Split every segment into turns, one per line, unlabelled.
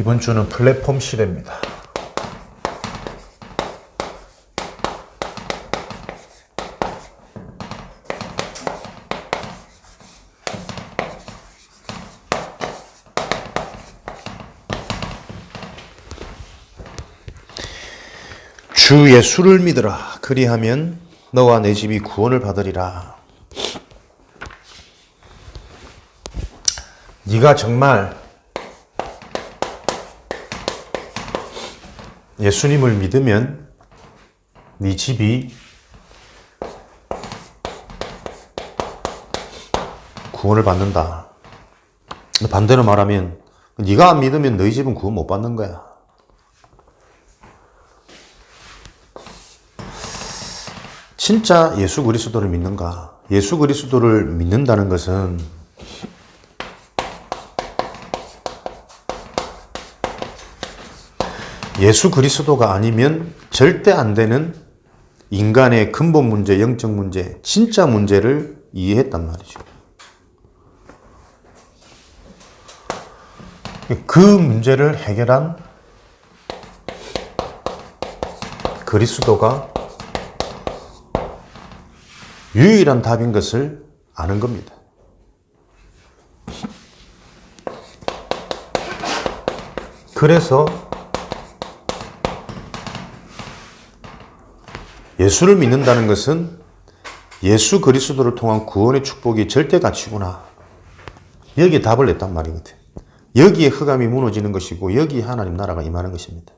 이번 주는 플랫폼 시대입니다. 주 예수를 믿으라. 그리하면 너와 내 집이 구원을 받으리라. 네가 정말 예수님을 믿으면 네 집이 구원을 받는다. 반대로 말하면 네가 안 믿으면 너희 집은 구원 못 받는 거야. 진짜 예수 그리스도를 믿는가? 예수 그리스도를 믿는다는 것은 예수 그리스도가 아니면 절대 안 되는 인간의 근본 문제, 영적 문제, 진짜 문제를 이해했단 말이죠. 그 문제를 해결한 그리스도가 유일한 답인 것을 아는 겁니다. 그래서 예수를 믿는다는 것은 예수 그리스도를 통한 구원의 축복이 절대 가치구나. 여기에 답을 냈단 말이거든. 여기에 흑암이 무너지는 것이고 여기에 하나님 나라가 임하는 것입니다.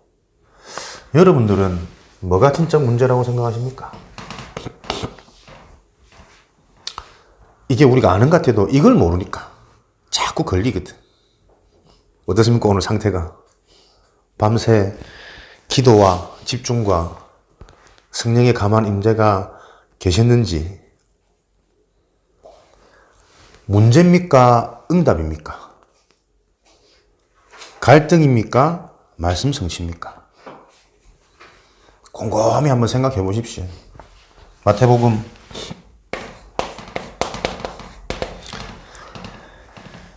여러분들은 뭐가 진짜 문제라고 생각하십니까? 이게 우리가 아는 것 같아도 이걸 모르니까 자꾸 걸리거든. 어떻습니까? 오늘 상태가. 밤새 기도와 집중과 성령의 감한 임재가 계셨는지. 문제입니까? 응답입니까? 갈등입니까? 말씀 성취입니까? 곰곰이 한번 생각해 보십시오. 마태복음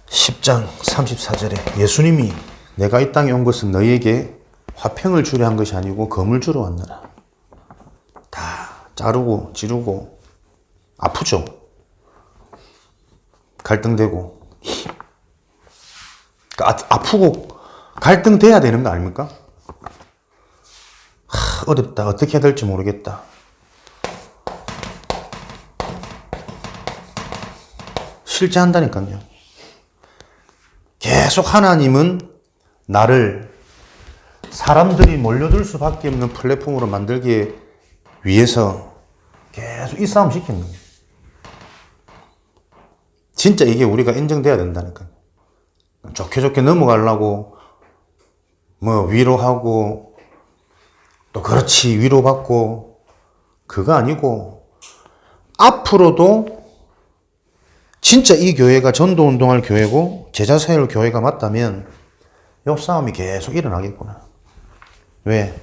10장 34절에 예수님이 내가 이 땅에 온 것은 너희에게 화평을 주려 한 것이 아니고 검을 주러 왔느라. 다 자르고 지르고 아프죠. 갈등되고 아프고 갈등돼야 되는 거 아닙니까? 어렵다. 어떻게 해야 될지 모르겠다. 실제 한다니까요. 계속 하나님은 나를 사람들이 몰려들 수밖에 없는 플랫폼으로 만들기 위해서 계속 이 싸움 시키는 거예요. 진짜 이게 우리가 인정돼야 된다니까요. 좋게 좋게 넘어가려고 뭐 위로하고 또 그렇지 위로받고 그거 아니고 앞으로도 진짜 이 교회가 전도운동할 교회고 제자세울 교회가 맞다면 이 싸움이 계속 일어나겠구나. 왜?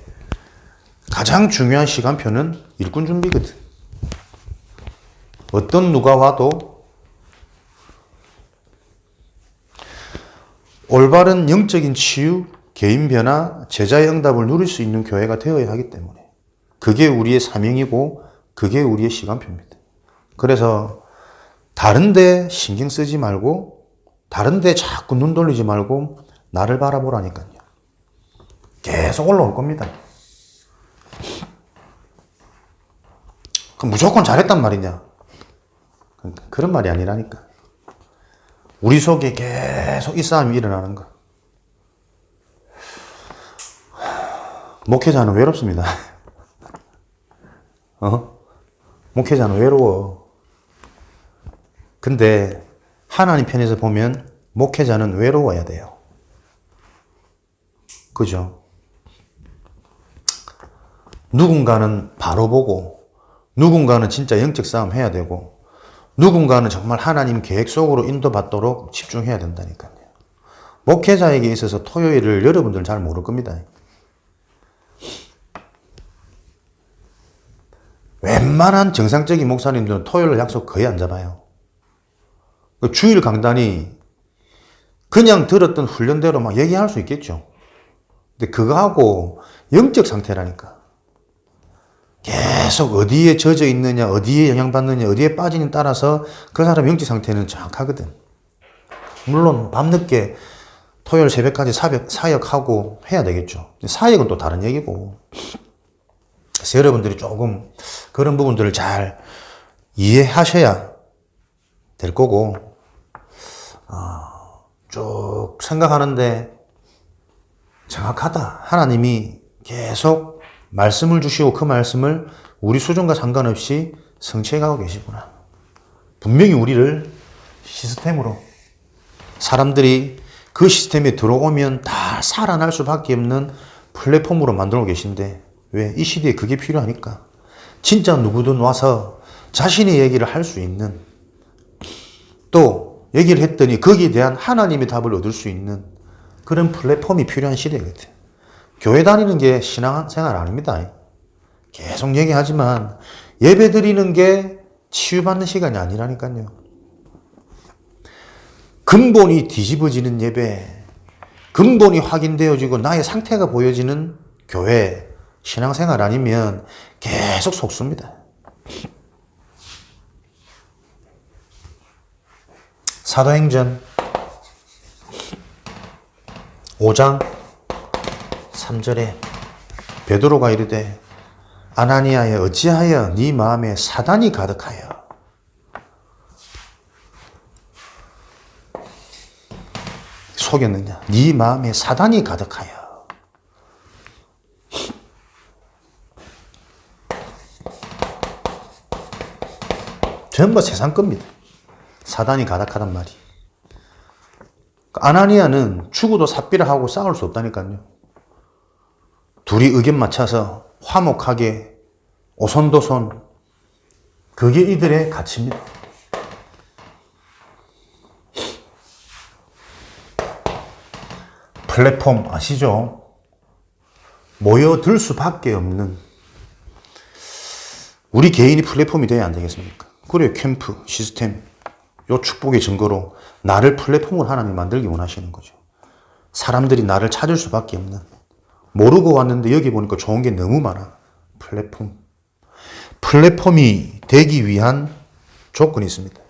가장 중요한 시간표는 일꾼 준비거든. 어떤 누가 와도 올바른 영적인 치유, 개인 변화, 제자의 응답을 누릴 수 있는 교회가 되어야 하기 때문에 그게 우리의 사명이고 그게 우리의 시간표입니다. 그래서 다른 데 신경 쓰지 말고 다른 데 자꾸 눈 돌리지 말고 나를 바라보라니까요. 계속 올라올 겁니다. 그럼 무조건 잘했단 말이냐? 그런 말이 아니라니까. 우리 속에 계속 이 싸움이 일어나는 거. 목회자는 외롭습니다. 목회자는 외로워. 근데 하나님 편에서 보면 목회자는 외로워야 돼요. 그죠? 누군가는 바로 보고 누군가는 진짜 영적 싸움 해야 되고 누군가는 정말 하나님 계획 속으로 인도받도록 집중해야 된다니까요. 목회자에게 있어서 토요일을 여러분들은 잘 모를 겁니다. 웬만한 정상적인 목사님들은 토요일 약속 거의 안 잡아요. 주일 강단이 그냥 들었던 훈련대로 막 얘기할 수 있겠죠. 근데 그거하고 영적 상태라니까. 계속 어디에 젖어 있느냐, 어디에 영향받느냐, 어디에 빠지느냐에 따라서 그 사람 영적 상태는 정확하거든. 물론 밤늦게 토요일 새벽까지 사역하고 해야 되겠죠. 사역은 또 다른 얘기고. 그래서 여러분들이 조금 그런 부분들을 잘 이해하셔야 될 거고, 쭉 생각하는데 정확하다. 하나님이 계속 말씀을 주시고 그 말씀을 우리 수준과 상관없이 성취해가고 계시구나. 분명히 우리를 시스템으로, 사람들이 그 시스템에 들어오면 다 살아날 수밖에 없는 플랫폼으로 만들고 계신데, 왜? 이 시대에 그게 필요하니까. 진짜 누구든 와서 자신의 얘기를 할 수 있는, 또 얘기를 했더니 거기에 대한 하나님의 답을 얻을 수 있는 그런 플랫폼이 필요한 시대거든. 교회 다니는 게 신앙생활 아닙니다. 계속 얘기하지만 예배 드리는 게 치유받는 시간이 아니라니까요. 근본이 뒤집어지는 예배, 근본이 확인되어지고 나의 상태가 보여지는 교회, 신앙생활 아니면 계속 속습니다. 사도행전 5장 3절에 베드로가 이르되 아나니아여 어찌하여 네 마음에 사단이 가득하여 속였느냐. 네 마음에 사단이 가득하여. 전부 세상 겁니다. 사단이 가득하단 말이. 아나니아는 죽어도 삽비라하고 싸울 수 없다니까요. 둘이 의견 맞춰서 화목하게 오손도손, 그게 이들의 가치입니다. 플랫폼 아시죠? 모여들 수밖에 없는, 우리 개인이 플랫폼이 돼야 안 되겠습니까? 그래요. 캠프, 시스템, 요 축복의 증거로 나를 플랫폼으로 하나님 만들기 원하시는 거죠. 사람들이 나를 찾을 수밖에 없는, 모르고 왔는데 여기 보니까 좋은 게 너무 많아. 플랫폼. 플랫폼이 되기 위한 조건이 있습니다.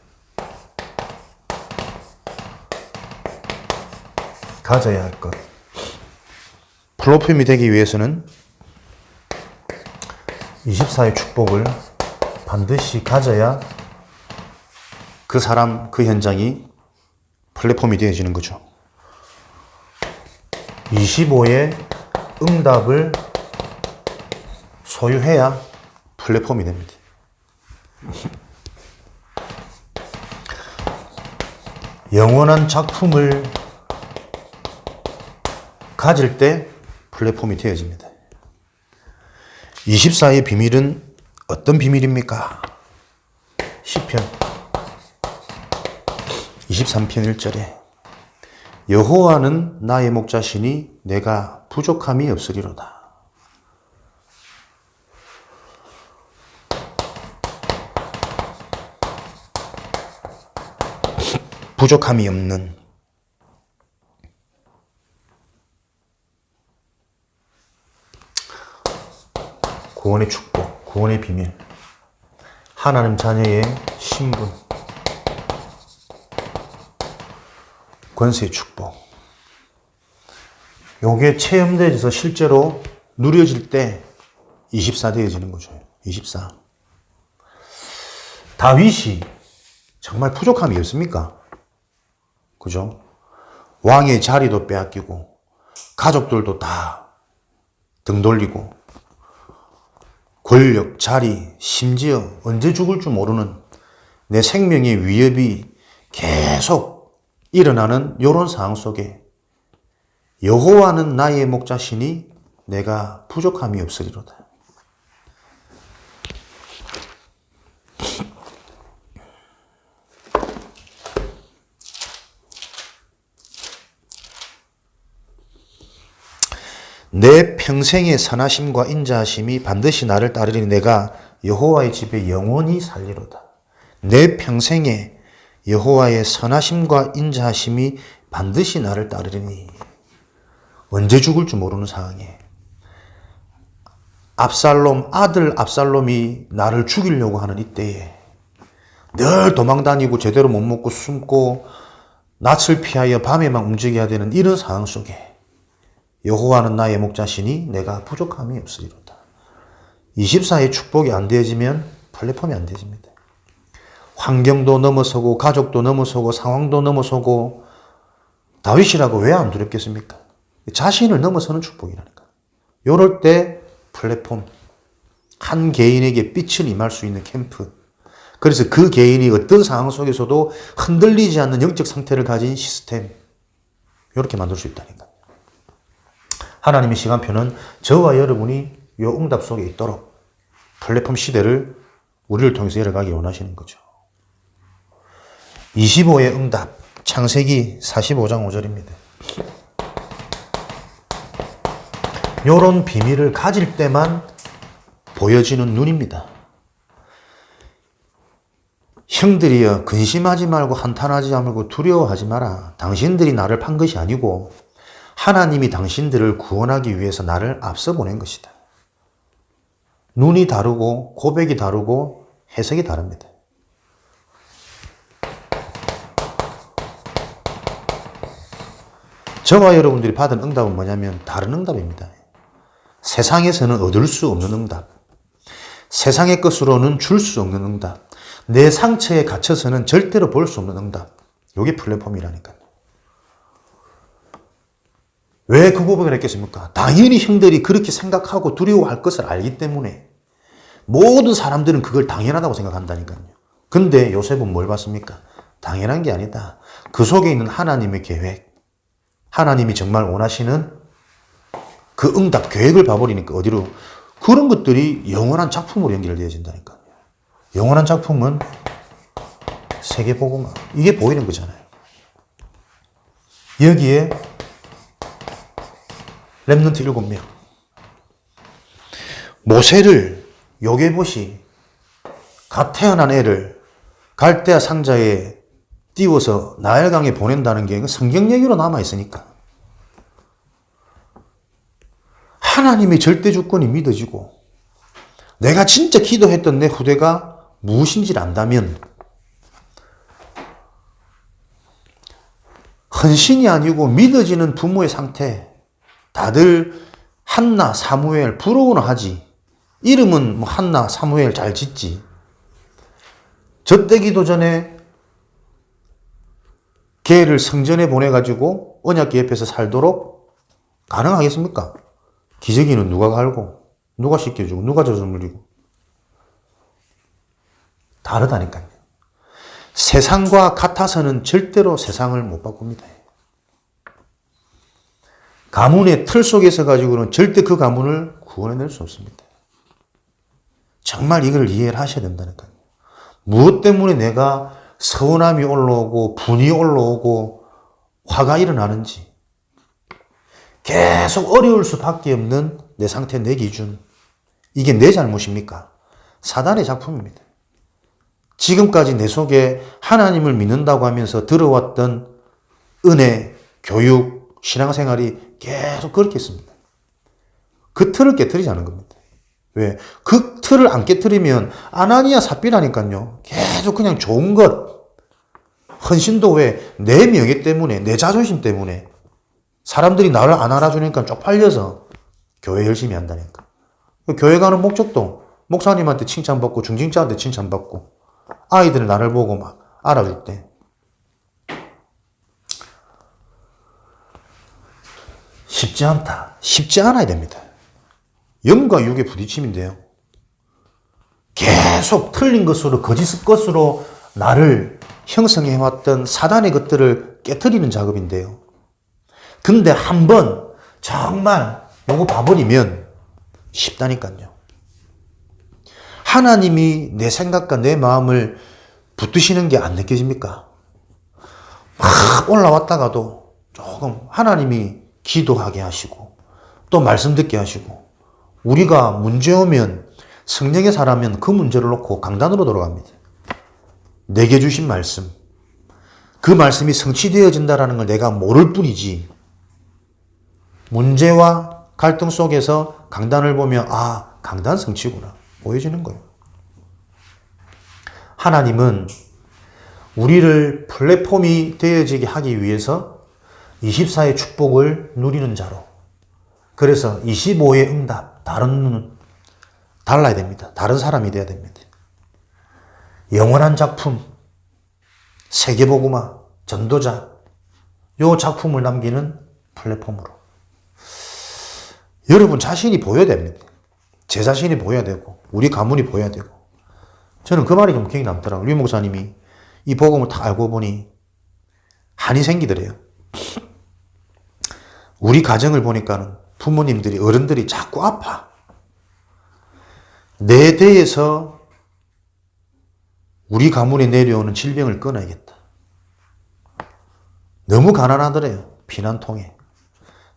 가져야 할 것. 플랫폼이 되기 위해서는 24의 축복을 반드시 가져야 그 사람, 그 현장이 플랫폼이 되어지는 거죠. 25의 응답을 소유해야 플랫폼이 됩니다. 영원한 작품을 가질 때 플랫폼이 되어집니다. 24의 비밀은 어떤 비밀입니까? 시편 23편 1절에 여호와는 나의 목자시니 내가 부족함이 없으리로다. 부족함이 없는, 구원의 축복, 구원의 비밀, 하나님 자녀의 신분, 권세의 축복. 요게 체험되어서 실제로 누려질 때 24 되어지는 거죠. 24. 다윗이 정말 부족함이 없습니까? 그죠? 왕의 자리도 빼앗기고 가족들도 다 등 돌리고 권력, 자리, 심지어 언제 죽을 줄 모르는 내 생명의 위협이 계속 일어나는 이런 상황 속에 여호와는 나의 목자시니 내가 부족함이 없으리로다. 내 평생의 선하심과 인자하심이 반드시 나를 따르리니 내가 여호와의 집에 영원히 살리로다. 내 평생에 여호와의 선하심과 인자하심이 반드시 나를 따르리니. 언제 죽을지 모르는 상황에 아들 압살롬이 나를 죽이려고 하는 이때에 늘 도망다니고 제대로 못 먹고 숨고 낯을 피하여 밤에만 움직여야 되는 이런 상황 속에 여호와는 나의 목자시니 내가 부족함이 없으리로다. 24의 축복이 안 되어지면 플랫폼이 안 되어집니다. 환경도 넘어서고 가족도 넘어서고 상황도 넘어서고 다윗이라고 왜 안 두렵겠습니까? 자신을 넘어서는 축복이라니까. 이럴 때 플랫폼, 한 개인에게 빛을 임할 수 있는 캠프, 그래서 그 개인이 어떤 상황 속에서도 흔들리지 않는 영적 상태를 가진 시스템, 이렇게 만들 수 있다니까. 하나님의 시간표는 저와 여러분이 이 응답 속에 있도록 플랫폼 시대를 우리를 통해서 열어가기 원하시는 거죠. 25의 응답, 창세기 45장 5절입니다. 이런 비밀을 가질 때만 보여지는 눈입니다. 형들이여 근심하지 말고 한탄하지 말고 두려워하지 마라. 당신들이 나를 판 것이 아니고 하나님이 당신들을 구원하기 위해서 나를 앞서 보낸 것이다. 눈이 다르고 고백이 다르고 해석이 다릅니다. 저와 여러분들이 받은 응답은 뭐냐면 다른 응답입니다. 세상에서는 얻을 수 없는 응답, 세상의 것으로는 줄 수 없는 응답, 내 상처에 갇혀서는 절대로 볼 수 없는 응답. 이게 플랫폼이라니까요. 왜 그 고백을 했겠습니까? 당연히 형들이 그렇게 생각하고 두려워할 것을 알기 때문에 모든 사람들은 그걸 당연하다고 생각한다니까요. 근데 요셉은 뭘 봤습니까? 당연한 게 아니다. 그 속에 있는 하나님의 계획, 하나님이 정말 원하시는 그 응답 계획을 봐버리니까 어디로? 그런 것들이 영원한 작품으로 연결되어진다니까요. 영원한 작품은 세계복음화. 이게 보이는 거잖아요. 여기에 렘넌트 7명. 모세를 요게봇이 갓 태어난 애를 갈대아 상자에 띄워서 나일강에 보낸다는 게 성경 얘기로 남아있으니까. 하나님의 절대 주권이 믿어지고 내가 진짜 기도했던 내 후대가 무엇인지를 안다면 헌신이 아니고 믿어지는 부모의 상태. 다들 한나, 사무엘 부러워는 하지. 이름은 뭐 한나, 사무엘 잘 짓지. 젖대기도 전에 걔를 성전에 보내가지고 언약궤 옆에서 살도록 가능하겠습니까? 기저귀는 누가 갈고 누가 씻겨주고 누가 젖어물리고 다르다니까요. 세상과 같아서는 절대로 세상을 못 바꿉니다. 가문의 틀 속에서 가지고는 절대 그 가문을 구원해낼 수 없습니다. 정말 이걸 이해를 하셔야 된다니까요. 무엇 때문에 내가 서운함이 올라오고 분이 올라오고 화가 일어나는지 계속 어려울 수밖에 없는 내 상태, 내 기준. 이게 내 잘못입니까? 사단의 작품입니다. 지금까지 내 속에 하나님을 믿는다고 하면서 들어왔던 은혜, 교육, 신앙생활이 계속 그렇게 있습니다. 그 틀을 깨트리자는 겁니다. 왜? 그 틀을 안 깨트리면 아나니아 삽비라니까요. 계속 그냥 좋은 것. 헌신도 왜? 내 명예 때문에, 내 자존심 때문에. 사람들이 나를 안 알아주니까 쪽팔려서 교회 열심히 한다니까. 교회 가는 목적도 목사님한테 칭찬받고 중직자한테 칭찬받고 아이들은 나를 보고 막 알아줄 때. 쉽지 않다. 쉽지 않아야 됩니다. 영과 육의 부딪힘인데요. 계속 틀린 것으로 거짓 것으로 나를 형성해왔던 사단의 것들을 깨트리는 작업인데요. 근데 한번 정말 요거 봐버리면 쉽다니까요. 하나님이 내 생각과 내 마음을 붙드시는 게 안 느껴집니까? 막 올라왔다가도 조금 하나님이 기도하게 하시고 또 말씀 듣게 하시고 우리가 문제 오면 성령의 사람은 그 문제를 놓고 강단으로 돌아갑니다. 내게 주신 말씀, 그 말씀이 성취되어진다는 걸 내가 모를 뿐이지 문제와 갈등 속에서 강단을 보면 아, 강단 성취구나 보여지는 거예요. 하나님은 우리를 플랫폼이 되어지게 하기 위해서 24의 축복을 누리는 자로, 그래서 25의 응답, 다른 눈은 달라야 됩니다. 다른 사람이 돼야 됩니다. 영원한 작품, 세계복음화, 전도자, 요 작품을 남기는 플랫폼으로 여러분 자신이 보여야 됩니다. 제 자신이 보여야 되고 우리 가문이 보여야 되고. 저는 그 말이 좀 기억이 남더라고요. 류 목사님이 이 복음을 다 알고 보니 한이 생기더래요. 우리 가정을 보니까는 부모님들이, 어른들이 자꾸 아파. 내 대에서 우리 가문에 내려오는 질병을 끊어야겠다. 너무 가난하더래요. 피난통에.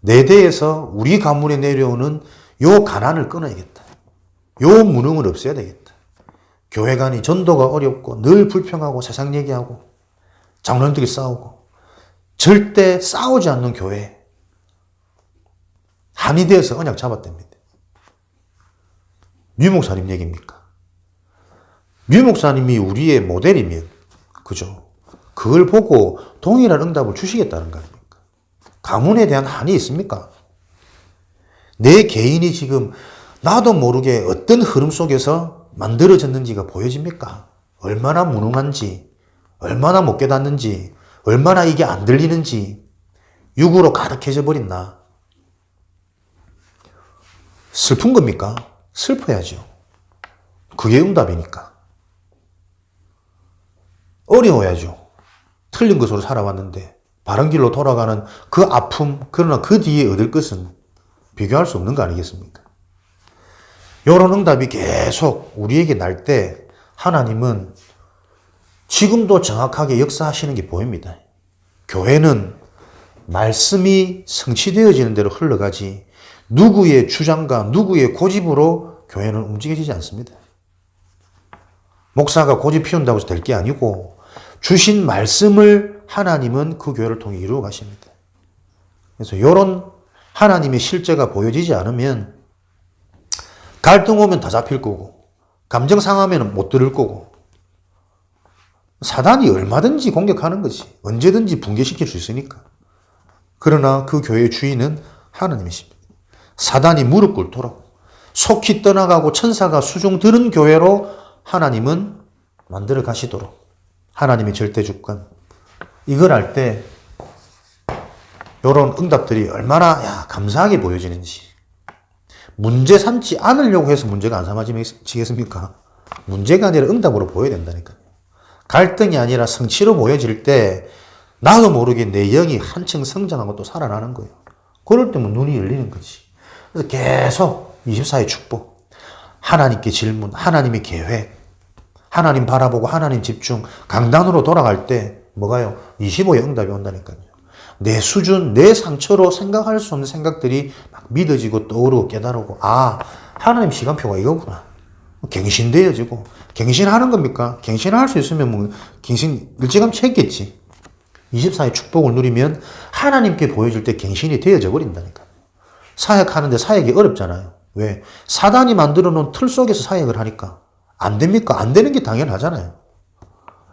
내 대에서 우리 가문에 내려오는 요 가난을 끊어야겠다. 요 무능을 없애야 되겠다. 교회 간이 전도가 어렵고 늘 불평하고 세상 얘기하고 장로님들이 싸우고, 절대 싸우지 않는 교회 한이 되어서 언약 잡았답니다. 류 목사님 얘기입니까? 류 목사님이 우리의 모델이면, 그죠? 그걸 보고 동일한 응답을 주시겠다는 거 아닙니까? 가문에 대한 한이 있습니까? 내 개인이 지금 나도 모르게 어떤 흐름 속에서 만들어졌는지가 보여집니까? 얼마나 무능한지, 얼마나 못 깨닫는지, 얼마나 이게 안 들리는지 육으로 가득해져 버린 나. 슬픈 겁니까? 슬퍼야죠. 그게 응답이니까. 어려워야죠. 틀린 것으로 살아왔는데 바른 길로 돌아가는 그 아픔, 그러나 그 뒤에 얻을 것은 비교할 수 없는 거 아니겠습니까? 이런 응답이 계속 우리에게 날 때 하나님은 지금도 정확하게 역사하시는 게 보입니다. 교회는 말씀이 성취되어지는 대로 흘러가지 누구의 주장과 누구의 고집으로 교회는 움직여지지 않습니다. 목사가 고집 피운다고 해서 될 게 아니고 주신 말씀을 하나님은 그 교회를 통해 이루어 가십니다. 그래서 이런 하나님의 실제가 보여지지 않으면 갈등 오면 다 잡힐 거고, 감정 상하면 못 들을 거고, 사단이 얼마든지 공격하는 거지. 언제든지 붕괴시킬 수 있으니까. 그러나 그 교회의 주인은 하나님이십니다. 사단이 무릎 꿇도록 속히 떠나가고 천사가 수중 드는 교회로 하나님은 만들어 가시도록, 하나님의 절대 주권, 이걸 할 때 이런 응답들이 얼마나 감사하게 보여지는지. 문제 삼지 않으려고 해서 문제가 안 삼아지겠습니까? 문제가 아니라 응답으로 보여야 된다니까요. 갈등이 아니라 성취로 보여질 때 나도 모르게 내 영이 한층 성장하고 또 살아나는 거예요. 그럴 때면 눈이 열리는 거지. 그래서 계속 24의 축복, 하나님께 질문, 하나님의 계획, 하나님 바라보고 하나님 집중, 강단으로 돌아갈 때 뭐가요? 25의 응답이 온다니까요. 내 수준, 내 상처로 생각할 수 없는 생각들이 막 믿어지고 떠오르고 깨달고, 아, 하나님 시간표가 이거구나. 갱신되어지고, 갱신하는 겁니까? 갱신할 수 있으면 뭐 갱신 일찌감치 했겠지. 24의 축복을 누리면 하나님께 보여줄 때 갱신이 되어져 버린다니까. 사역하는데 사역이 어렵잖아요. 왜? 사단이 만들어 놓은 틀 속에서 사역을 하니까. 안 됩니까? 안 되는 게 당연하잖아요.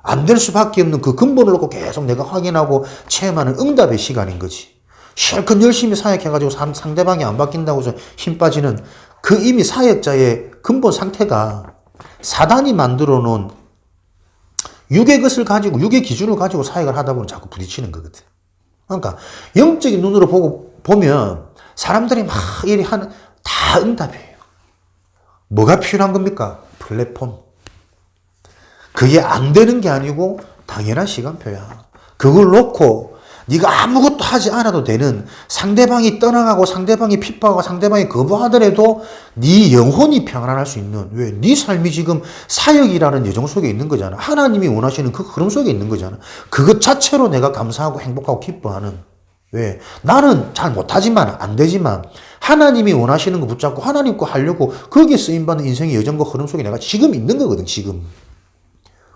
안 될 수밖에 없는 그 근본을 놓고 계속 내가 확인하고 체험하는 응답의 시간인 거지. 실컷 열심히 사역해가지고 상대방이 안 바뀐다고 해서 힘 빠지는 그 이미 사역자의 근본 상태가 사단이 만들어 놓은 육의 것을 가지고, 육의 기준을 가지고 사역을 하다 보면 자꾸 부딪히는 거거든. 그러니까 영적인 눈으로 보면 사람들이 막 이리 하는 다 응답이에요. 뭐가 필요한 겁니까? 플랫폼. 그게 안 되는 게 아니고 당연한 시간표야. 그걸 놓고 네가 아무것도 하지 않아도 되는, 상대방이 떠나가고 상대방이 핍박하고 상대방이 거부하더라도 네 영혼이 평안할 수 있는, 왜? 네 삶이 지금 사역이라는 여정 속에 있는 거잖아. 하나님이 원하시는 그 흐름 속에 있는 거잖아. 그것 자체로 내가 감사하고 행복하고 기뻐하는, 왜? 나는 잘 못하지만, 안 되지만 하나님이 원하시는 거 붙잡고 하나님 거 하려고 거기에 쓰임받는 인생의 여정과 흐름 속에 내가 지금 있는 거거든. 지금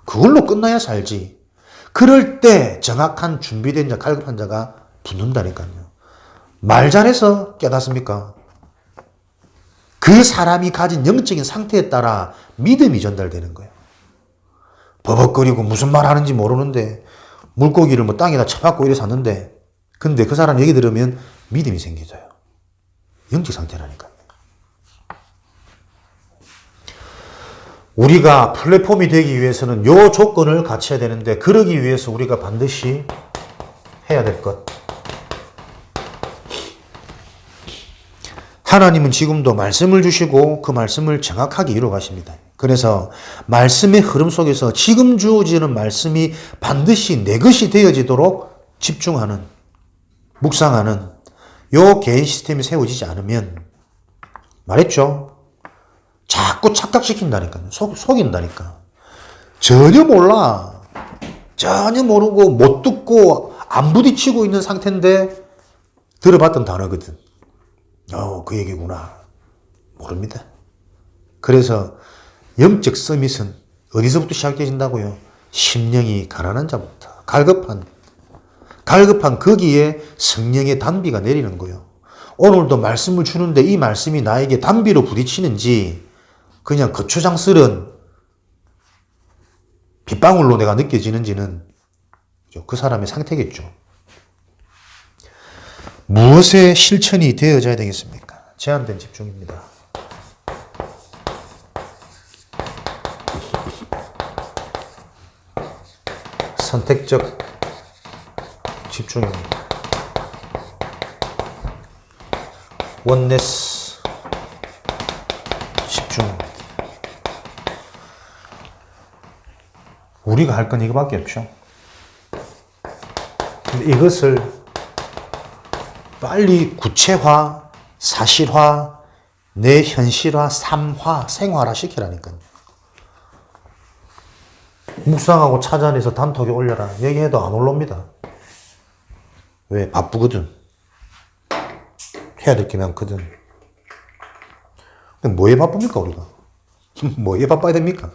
그걸로 끝나야 살지. 그럴 때 정확한 준비된 자, 갈급한 자가 붙는다니까요. 말 잘해서 깨닫습니까? 그 사람이 가진 영적인 상태에 따라 믿음이 전달되는 거예요. 버벅거리고 무슨 말 하는지 모르는데 물고기를 뭐 땅에다 쳐박고 이래 샀는데 근데 그 사람 얘기 들으면 믿음이 생겨져요. 영적 상태라니까요. 우리가 플랫폼이 되기 위해서는 요 조건을 갖춰야 되는데 그러기 위해서 우리가 반드시 해야 될 것. 하나님은 지금도 말씀을 주시고 그 말씀을 정확하게 이루어 가십니다. 그래서 말씀의 흐름 속에서 지금 주어지는 말씀이 반드시 내 것이 되어지도록 집중하는, 묵상하는 요 개인 시스템이 세워지지 않으면 말했죠. 자꾸 착각시킨다니까요. 속인다니까. 전혀 몰라. 전혀 모르고 못 듣고 안 부딪히고 있는 상태인데 들어봤던 단어거든. 그 얘기구나. 모릅니다. 그래서 영적 서밋은 어디서부터 시작되진다고요? 심령이 가난한 자부터. 갈급한 거기에 성령의 단비가 내리는 거예요. 오늘도 말씀을 주는데 이 말씀이 나에게 단비로 부딪히는지 그냥 거추장스런 빗방울로 내가 느껴지는지는 그 사람의 상태겠죠. 무엇에 실천이 되어져야 되겠습니까? 제한된 집중입니다. 선택적 집중입니다. 원네스 집중. 우리가 할 건 이거밖에 없죠. 근데 이것을 빨리 구체화, 사실화, 내 현실화, 삶화, 생활화 시키라니까요. 묵상하고 찾아내서 단톡에 올려라. 얘기해도 안 올라옵니다. 왜? 바쁘거든. 해야 될 게 많거든. 뭐에 바쁩니까, 우리가? 뭐에 바빠야 됩니까?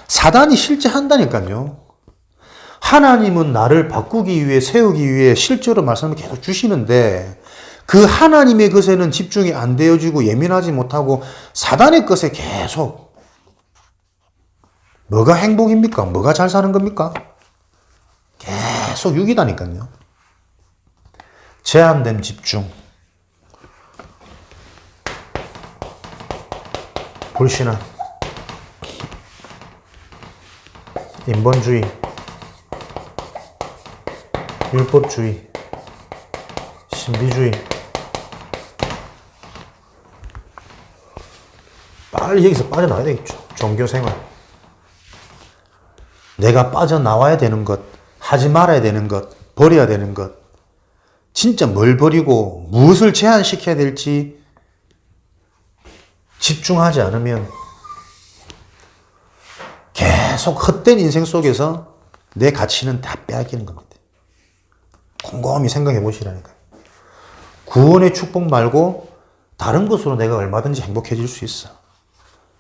사단이 실제 한다니까요. 하나님은 나를 바꾸기 위해, 세우기 위해 실제로 말씀을 계속 주시는데 그 하나님의 것에는 집중이 안 되어지고 예민하지 못하고 사단의 것에 계속 뭐가 행복입니까? 뭐가 잘 사는 겁니까? 계속 유기다니까요. 제한된 집중. 불신앙. 인본주의. 율법주의. 신비주의. 빨리 여기서 빠져나와야 되겠죠. 종교생활. 내가 빠져나와야 되는 것, 하지 말아야 되는 것, 버려야 되는 것. 진짜 뭘 버리고 무엇을 제한시켜야 될지 집중하지 않으면 계속 헛된 인생 속에서 내 가치는 다 빼앗기는 겁니다. 곰곰이 생각해 보시라니까요. 구원의 축복 말고 다른 것으로 내가 얼마든지 행복해질 수 있어.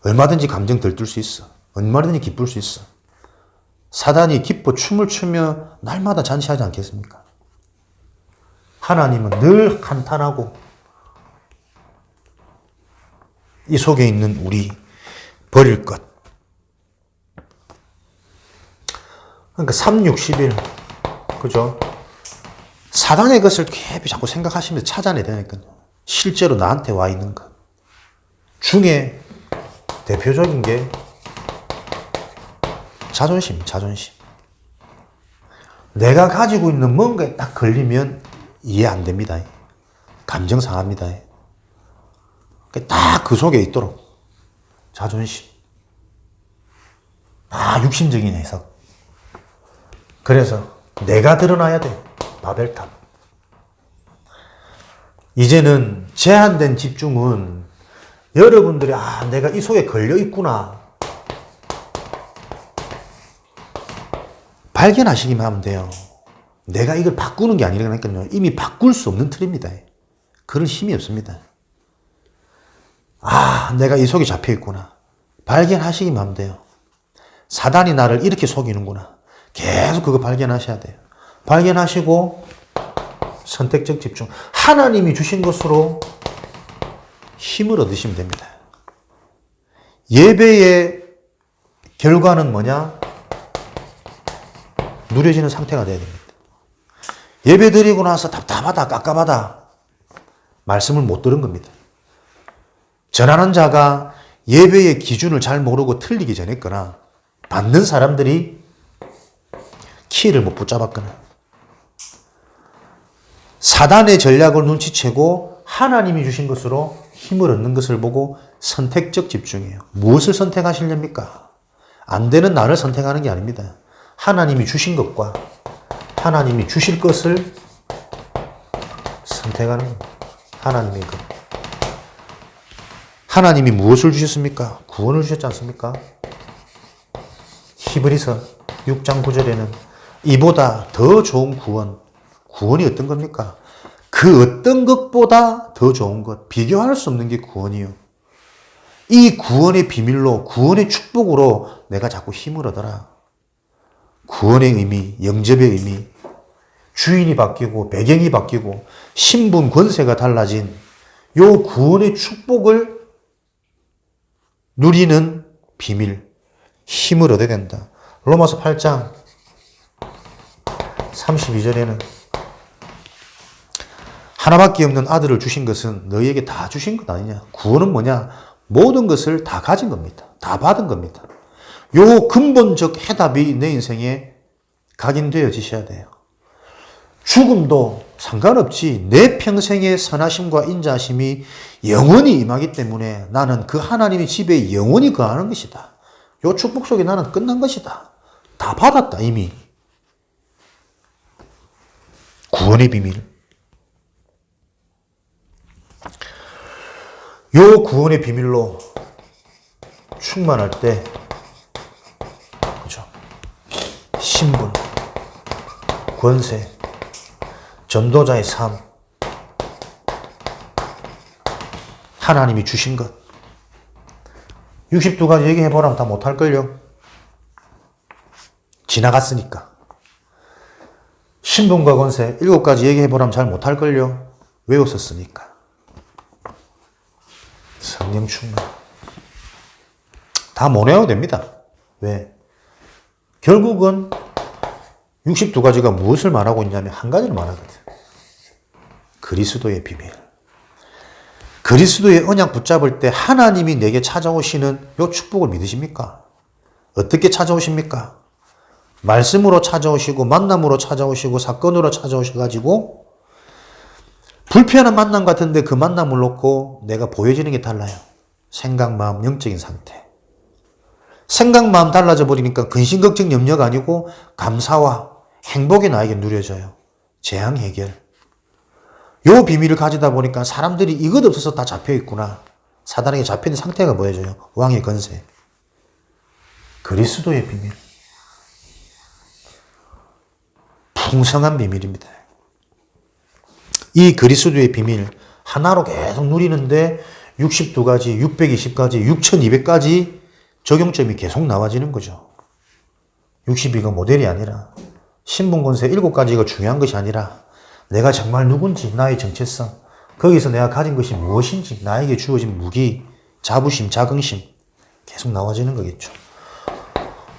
얼마든지 감정 들뜰 수 있어. 얼마든지 기쁠 수 있어. 사단이 기뻐 춤을 추며 날마다 잔치하지 않겠습니까? 하나님은 늘 한탄하고 이 속에 있는 우리 버릴 것. 그러니까 3, 6, 11 그죠? 사단의 것을 깊이 자꾸 생각하시면서 찾아내야 되니까요. 실제로 나한테 와 있는 것 중에 대표적인 게 자존심. 내가 가지고 있는 뭔가에 딱 걸리면 이해 안 됩니다. 감정 상합니다. 딱 그 속에 있도록. 자존심. 육신적인 해석. 그래서 내가 드러나야 돼. 바벨탑. 이제는 제한된 집중은 여러분들이 내가 이 속에 걸려 있구나. 발견하시기만 하면 돼요. 내가 이걸 바꾸는 게 아니라니까요. 이미 바꿀 수 없는 틀입니다. 그런 힘이 없습니다. 내가 이 속에 잡혀 있구나. 발견하시기만 하면 돼요. 사단이 나를 이렇게 속이는구나. 계속 그거 발견하셔야 돼요. 발견하시고 선택적 집중. 하나님이 주신 것으로 힘을 얻으시면 됩니다. 예배의 결과는 뭐냐? 누려지는 상태가 돼야 됩니다. 예배 드리고 나서 답답하다, 깝깝하다. 말씀을 못 들은 겁니다. 전하는 자가 예배의 기준을 잘 모르고 틀리기 전했거나 받는 사람들이 키를 못 붙잡았거나 사단의 전략을 눈치채고 하나님이 주신 것으로 힘을 얻는 것을 보고 선택적 집중이에요. 무엇을 선택하시렵니까? 안 되는 나를 선택하는 게 아닙니다. 하나님이 주신 것과 하나님이 주실 것을 선택하는 겁니다. 하나님의 것. 하나님이 무엇을 주셨습니까? 구원을 주셨지 않습니까? 히브리서 6장 9절에는 이보다 더 좋은 구원이 어떤 겁니까? 그 어떤 것보다 더 좋은 것, 비교할 수 없는 게 구원이요. 이 구원의 비밀로, 구원의 축복으로 내가 자꾸 힘을 얻어라. 구원의 의미, 영접의 의미, 주인이 바뀌고 배경이 바뀌고 신분 권세가 달라진 요 구원의 축복을 누리는 비밀, 힘을 얻어야 된다. 로마서 8장 32절에는 하나밖에 없는 아들을 주신 것은 너희에게 다 주신 것 아니냐. 구원은 뭐냐? 모든 것을 다 가진 겁니다. 다 받은 겁니다. 요 근본적 해답이 내 인생에 각인되어지셔야 돼요. 죽음도 상관없지. 내 평생의 선하심과 인자하심이 영원히 임하기 때문에 나는 그 하나님의 집에 영원히 거하는 것이다. 요 축복 속에 나는 끝난 것이다. 다 받았다 이미. 구원의 비밀. 요 구원의 비밀로 충만할 때, 그죠? 신분, 권세, 전도자의 삶, 하나님이 주신 것. 62가지 얘기해보라면 다 못할걸요? 지나갔으니까. 신분과 권세 7가지 얘기해보라면 잘 못할걸요? 외웠었으니까. 성령 충만. 다 못 외워도 됩니다. 왜? 결국은 62가지가 무엇을 말하고 있냐면 한 가지를 말하거든. 그리스도의 비밀. 그리스도의 언약 붙잡을 때 하나님이 내게 찾아오시는 요 축복을 믿으십니까? 어떻게 찾아오십니까? 말씀으로 찾아오시고 만남으로 찾아오시고 사건으로 찾아오셔가지고 불편한 만남 같은데 그 만남을 놓고 내가 보여지는 게 달라요. 생각, 마음, 영적인 상태. 생각, 마음 달라져 버리니까 근심, 걱정, 염려가 아니고 감사와 행복이 나에게 누려져요. 재앙 해결. 요 비밀을 가지다 보니까 사람들이 이것 없어서 다 잡혀있구나. 사단에게 잡혀있는 상태가 보여져요. 왕의 권세. 그리스도의 비밀. 풍성한 비밀입니다. 이 그리스도의 비밀 하나로 계속 누리는데 62가지, 620가지, 6200가지 적용점이 계속 나와지는 거죠. 62가 모델이 아니라 신분권세 7가지가 중요한 것이 아니라 내가 정말 누군지, 나의 정체성, 거기서 내가 가진 것이 무엇인지, 나에게 주어진 무기, 자부심, 자긍심 계속 나와지는 거겠죠.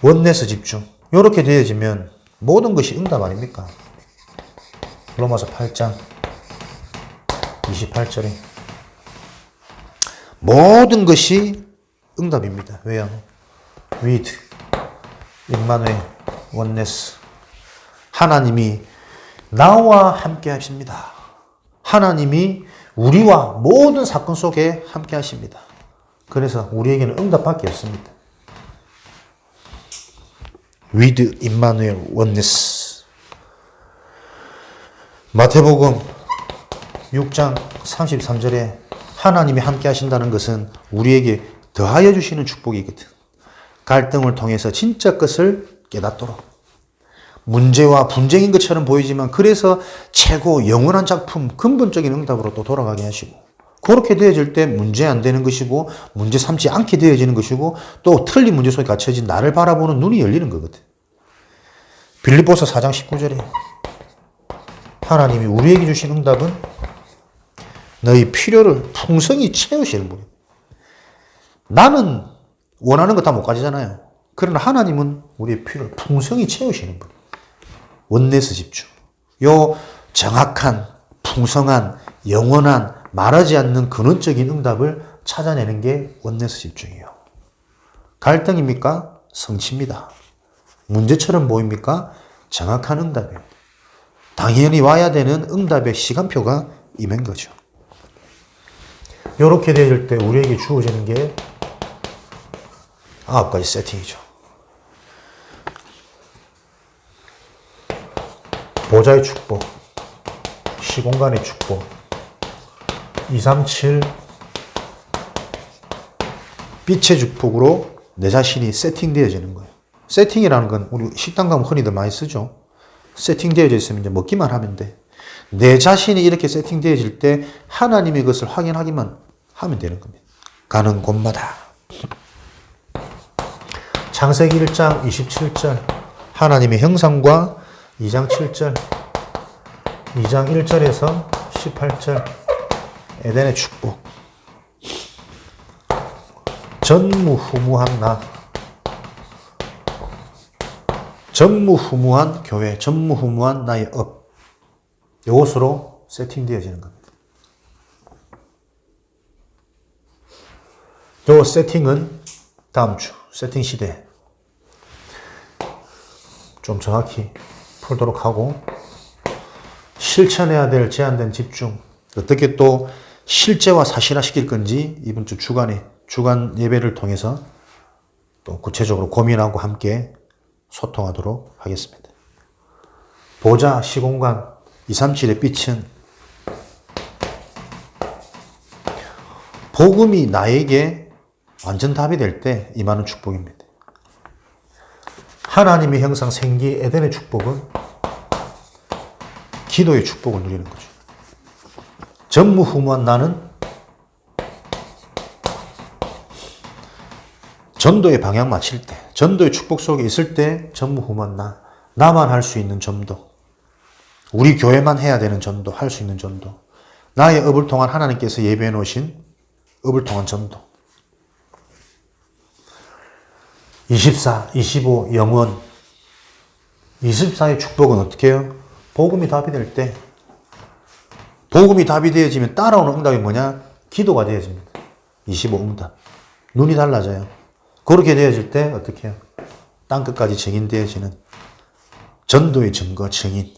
원내스 집중. 이렇게 되어지면 모든 것이 응답 아닙니까? 로마서 8장 28절에 모든 것이 응답입니다. 왜요? with, 임마누엘, 원네스. 하나님이 나와 함께 하십니다. 하나님이 우리와 모든 사건 속에 함께 하십니다. 그래서 우리에게는 응답밖에 없습니다. with, 임마누엘, 원네스. 마태복음 6장 33절에 하나님이 함께 하신다는 것은 우리에게 더하여 주시는 축복이거든. 갈등을 통해서 진짜 것을 깨닫도록. 문제와 분쟁인 것처럼 보이지만 그래서 최고 영원한 작품, 근본적인 응답으로 또 돌아가게 하시고, 그렇게 되어질 때 문제 안 되는 것이고 문제 삼지 않게 되어지는 것이고 또 틀린 문제 속에 갇혀진 나를 바라보는 눈이 열리는 거거든. 빌립보서 4장 19절에 하나님이 우리에게 주신 응답은 너희 필요를 풍성히 채우시는 분이에요. 나는 원하는 거 다 못 가지잖아요. 그러나 하나님은 우리의 필요를 풍성히 채우시는 분이에요. 원내스 집중. 요 정확한, 풍성한, 영원한, 말하지 않는 근원적인 응답을 찾아내는 게 원내스 집중이에요. 갈등입니까? 성취입니다. 문제처럼 보입니까? 정확한 응답이에요. 당연히 와야 되는 응답의 시간표가 임한 거죠. 이렇게 되어질 때 우리에게 주어지는 게 9가지 세팅이죠. 보좌의 축복, 시공간의 축복, 237 빛의 축복으로 내 자신이 세팅되어지는 거예요. 세팅이라는 건 우리 식당 가면 흔히들 많이 쓰죠. 세팅되어져 있으면 이제 먹기만 하면 돼. 내 자신이 이렇게 세팅되어질 때 하나님이 그것을 확인하기만 하면 되는 겁니다. 가는 곳마다. 창세기 1장 27절 하나님의 형상과 2장 7절 2장 1절에서 18절 에덴의 축복. 전무후무한 나, 전무후무한 교회, 전무후무한 나의 업, 이것으로 세팅되어지는 겁니다. 이 세팅은 다음 주 세팅 시대 좀 정확히 풀도록 하고, 실천해야 될 제한된 집중, 어떻게 또 실제와 사실화 시킬 건지 이번 주 주간 예배를 통해서 또 구체적으로 고민하고 함께 소통하도록 하겠습니다. 보좌, 시공간, 237의 빛은 복음이 나에게 완전 답이 될 때 임하는 축복입니다. 하나님의 형상 생기 에덴의 축복은 기도의 축복을 누리는 거죠. 전무후무한 나는 전도의 방향 맞힐 때, 전도의 축복 속에 있을 때 전무후무한 나, 나만 할 수 있는 전도, 우리 교회만 해야 되는 전도, 할 수 있는 전도, 나의 업을 통한 하나님께서 예배해 놓으신 업을 통한 전도. 24, 25, 영원. 24의 축복은 어떻게 해요? 복음이 답이 될 때, 복음이 답이 되어지면 따라오는 응답이 뭐냐? 기도가 되어집니다. 25 응답. 눈이 달라져요. 그렇게 되어질 때 어떻게 해요? 땅끝까지 증인되어지는 전도의 증거, 증인.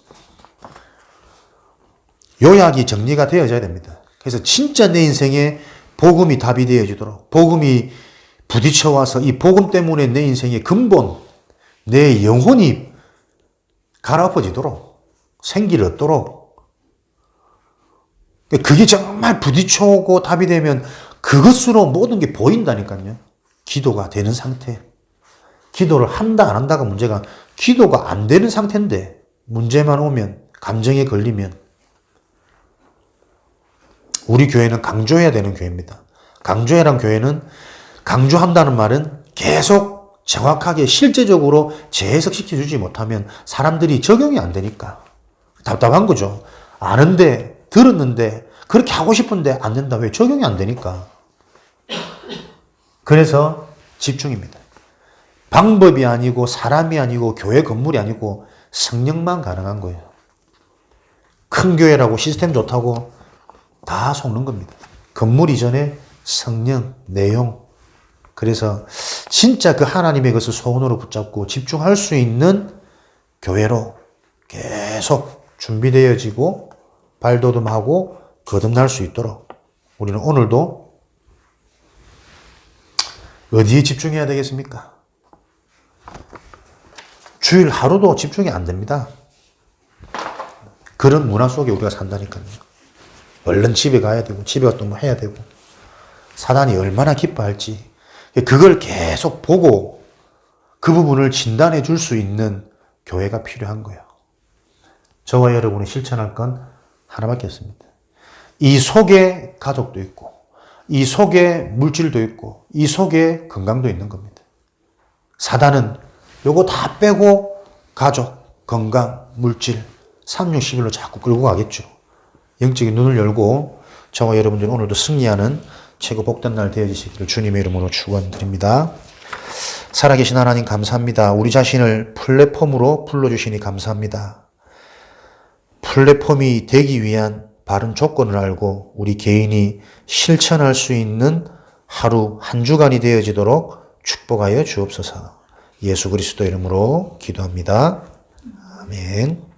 요약이 정리가 되어져야 됩니다. 그래서 진짜 내 인생에 복음이 답이 되어지도록, 복음이 부딪혀와서 이 복음 때문에 내 인생의 근본, 내 영혼이 갈아엎어지도록, 생기를 얻도록, 그게 정말 부딪혀오고 답이 되면 그것으로 모든 게 보인다니까요. 기도가 되는 상태. 기도를 한다 안 한다가 문제가, 기도가 안 되는 상태인데 문제만 오면, 감정에 걸리면. 우리 교회는 강조해야 되는 교회입니다. 강조해란 교회는, 강조한다는 말은 계속 정확하게 실제적으로 재해석시켜주지 못하면 사람들이 적용이 안 되니까 답답한 거죠. 아는데, 들었는데, 그렇게 하고 싶은데 안 된다. 왜? 적용이 안 되니까. 그래서 집중입니다. 방법이 아니고, 사람이 아니고, 교회 건물이 아니고 성령만 가능한 거예요. 큰 교회라고 시스템 좋다고 다 속는 겁니다. 건물 이전에 성령, 내용. 그래서 진짜 그 하나님의 것을 소원으로 붙잡고 집중할 수 있는 교회로 계속 준비되어지고 발돋움하고 거듭날 수 있도록 우리는 오늘도 어디에 집중해야 되겠습니까? 주일 하루도 집중이 안 됩니다. 그런 문화 속에 우리가 산다니까요. 얼른 집에 가야 되고, 집에 가서 또 뭐 해야 되고, 사단이 얼마나 기뻐할지, 그걸 계속 보고 그 부분을 진단해 줄 수 있는 교회가 필요한 거예요. 저와 여러분이 실천할 건 하나밖에 없습니다. 이 속에 가족도 있고, 이 속에 물질도 있고, 이 속에 건강도 있는 겁니다. 사단은 요거 다 빼고 가족, 건강, 물질, 3611로 자꾸 끌고 가겠죠. 영적인 눈을 열고 저와 여러분들 오늘도 승리하는 최고 복된 날 되어지시기를 주님의 이름으로 축원드립니다. 살아계신 하나님 감사합니다. 우리 자신을 플랫폼으로 불러주시니 감사합니다. 플랫폼이 되기 위한 바른 조건을 알고 우리 개인이 실천할 수 있는 하루 한 주간이 되어지도록 축복하여 주옵소서. 예수 그리스도 이름으로 기도합니다. 아멘.